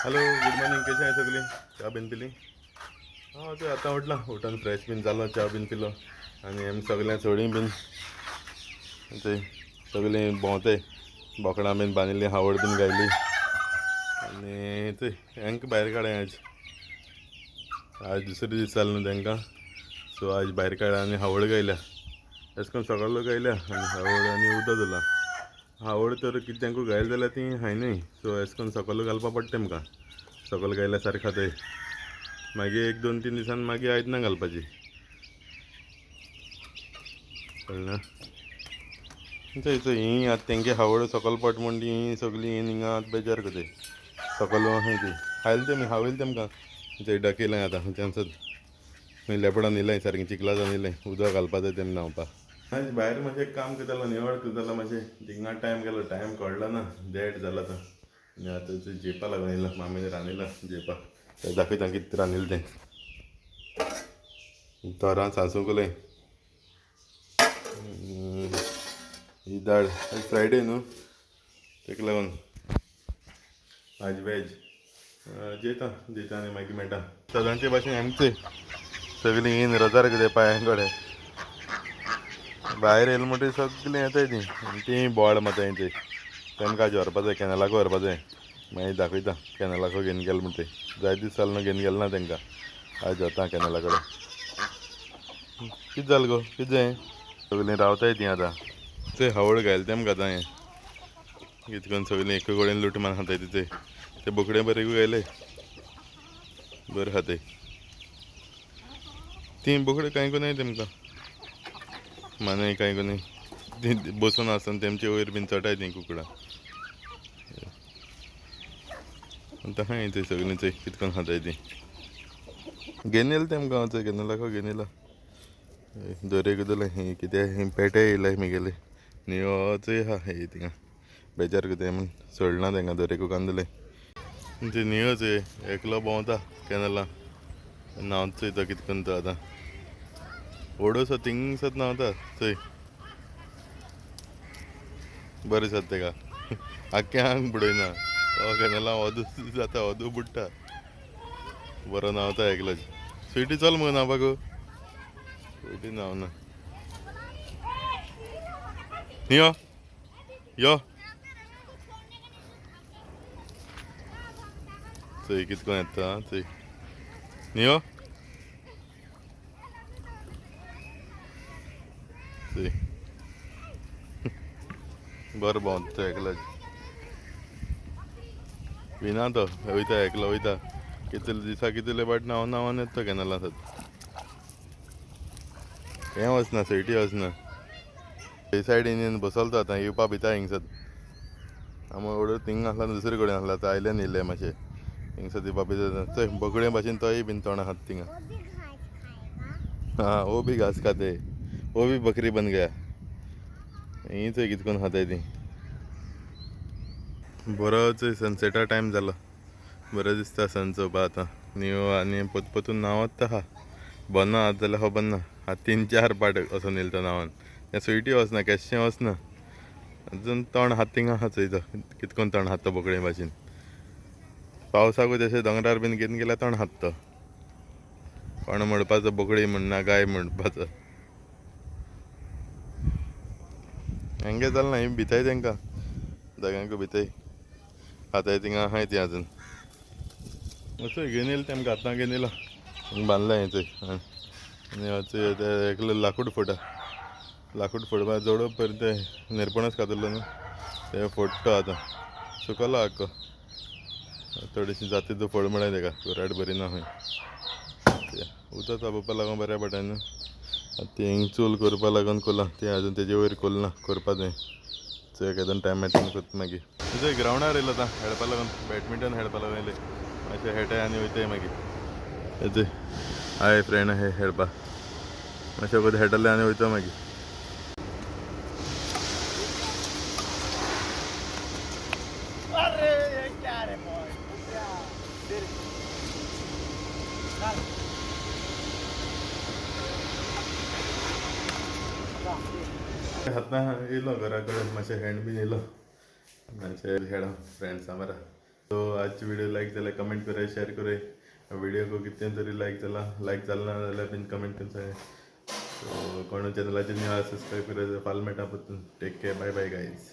Hello good morning, कशी आहे सगळी? चहा बीन पिली? हां ते आता उठला, उठून फ्रेश बीन झालं, चहा बीन पिलो आणि आम्ही सगळ्या चोडी बीन ते सगळी भोंवते बोकडां बीन बांदिल्ली, हावड बीन गायली आणि ते हांकां भायर काडय आज दुसरे दीस जालो न्हू तांकां, सो आज भायर काडल्या आनी हावड गायल्या. अशें करून सकाळलो गायल्या आनी हावड आनी उदक जाला. हावड तर कितें तांकां गायली जाल्यार ती हाय न्ही, सो अशें करून सकयल घालपा पडटा तेमकां. सकयल गायल्या सारका थंय मागीर 1-2-3 दिसान मागीर आयदनां घालपाची, कळ्ळें? थंय ही आतां तेंगे हावड सकयल पड म्हण ती ही सगळी ही हिंगा आतां बेजार कोताय सकयल खंय ती हायली तेमी हावयली तेमकां थंय दाखयलें आतां तेंचोच खंय लेपडां न्हिदलाय सारकें चिकलात न्हिदलाय, उदक घालपा जाय तेमी न्हांवपाक. आज भायर मातशें एक काम करतालो, निवळ करतालो मातशें, थिंगा टायम गेलो, टायम कळ्ळो ना, देड जाला तो आनी आतां थंय जेवपा लागून येयला, मामीन रांदिलां जेवपाक, थंय दाखयता कितें रांदिलां तें. तोरां सांसूंक लाय, ही दाळ आज फ्रायडे न्हू तेका लागून आज वॅज जेयता आनी मागीर मेळटा. सदांचे भाशेन आमचें सगळीं येन रजार कितें पांयां कडेन भायर येयलें म्हणटकीर सगळीं येताय तीं बोवाळ माताय थंय तेमकां आज व्हरपा जाय, कॅनलाक व्हरपा जाय. मागीर दाखयता कॅनलाको घेवन गेले म्हूण, थंय जाय दीस जालो न्हू घेवन गेले ना तेंकां, आज वता कॅनला कडेन. कितें जालें गो, कितें जायें? सगळीं रावताय तीं आतां थंय हावड घायला तेमकां आतां हें कितें करून सगळीं एका कडेन लूट मारून खाताय थंय. ते बोकडे बरें गायले बरें खाताय तीं बोकडे, कांय कोनाय तेमकां मानाय कांय कोनाय, ती बसून आसतना तेमचे वयर बीन चटाय तीं कुकडां. आतां हाय थंय सगळीं थंय कितें करून खाताय तीं. घेवन येयला तेमकां हांव थंय कॅनलाको घेवन येयला. दोरयेक दोले ही कितें पेटे येयलाय म्हगेले नियो चोय आहा हे थिंगां बेजार कोताय म्हूण सोडना तेंकां दोरयेकूच आनलेले. ते नियो चोय एकलो भोंवता कॅनलान न्हांवता चोय तो कितें करून तो आतां व्हडूसो थिंगसोच न्हांवता थंय, बरें दिसता तेका आख्खें आंग बुडयना तो कॅनलान वोदूच जाता, वोदूच बुडटा, बरो न्हांवता एकलोच. स्विटी चल मगो न्हांवपाक, स्विटी न्हांवना. नियो यो चोय कितें करून येता चोय नियो चोय बरो भोंवता तो एकलोच, भिना तो वयता एकलो वयता कितले दिसा कितले फावट न्हांवन न्हांवन येता तो कॅनलांत. हें वचना, स्विटी वचना, हे सायडीन येवन बसलो तो आतां येवपा भिता हिंगसर. आमी व्हडू थिंग आसला दुसरे कडेन आसला तो आयल्यान येयले मातशें हिंगसर दिवपा भितर चोय बोकडे भाशेन तोय बीन तोंड आसात थिंगां. हाँ वो भी घास खाते, वो भी बकरी बन गया. ही चोय कितें करून खाताय तीं. बरो चोय सनसेटा टायम जालो, बरो दिसता सन चोवपा आतां. नियो आनी पोतून न्हांवत आहा, बनो आत जाल्यार खबर ना, आतां 3-4 पाट वोसोन येयलो तो न्हांवोन. तें स्विटी वचना, केश्शें वचना, आजून तोंड आहा थिंगां आहा चोय तो कितें करून तोंड आहा तो बोकडे भाशेन. पावसाकूच अशें दोंगरार बीन घेवन गेल्यार तोंड आहात तो, कोण म्हणपाचो बोकडी म्हण ना गाय म्हणपाचो. हेंगे जालें ना, ही भिताय तेंकां दोगांयकूय भिताय, खाताय थिंगां आहाय तीं आजून. चोय घेवन येयला तेमकां आतां घेवन येयला, बांदलां हें चोय आनी चोय ते एकलो लाकूड फोडटा, लाकूड फोडपा जोडोवप पर्यंत तें निरपणस खातालो न्हू तें फोडटा आतां, सुकलो आख्खो. थोडीशीं जाता तितू फोड म्हणाय तेका, कुराड बरी ना खंय. उदक तापोवपा लागून बऱ्या पडटा न्हू. आतां तें हिंग चूल करपा लागून कोला तें आजून तेजे वयर कोलना, करपा जाय चोय केदोन टायम मेळटा तेन्ना करता मागीर. चोय ग्रावंडार येयलो आतां खेळपा लागून, बॅटमिंटन खेळपा लागून येयले, मातशें खेळटाय आनी वयताय मागीर. चोय हाय फ्रेंड आहाय खेळपा, मातशें वगत खेळटले आनी वयता मागीर. आतां येयलो घरा कडेन, मातशें खेळून बीन येयलो, मातशें खेळो फ्रेंड्सां बारा. सो आजची व्हिडिओ लाईक झाला कमेंट करूया शेअर करूया व्हिडिओ को कितने तरी लाईक झाला ना बीन कमेंट करून सांगा सो कोण चॅनलाचे न्यू सबस्क्राईब करायचं फाल मेटा take care bye bye guys.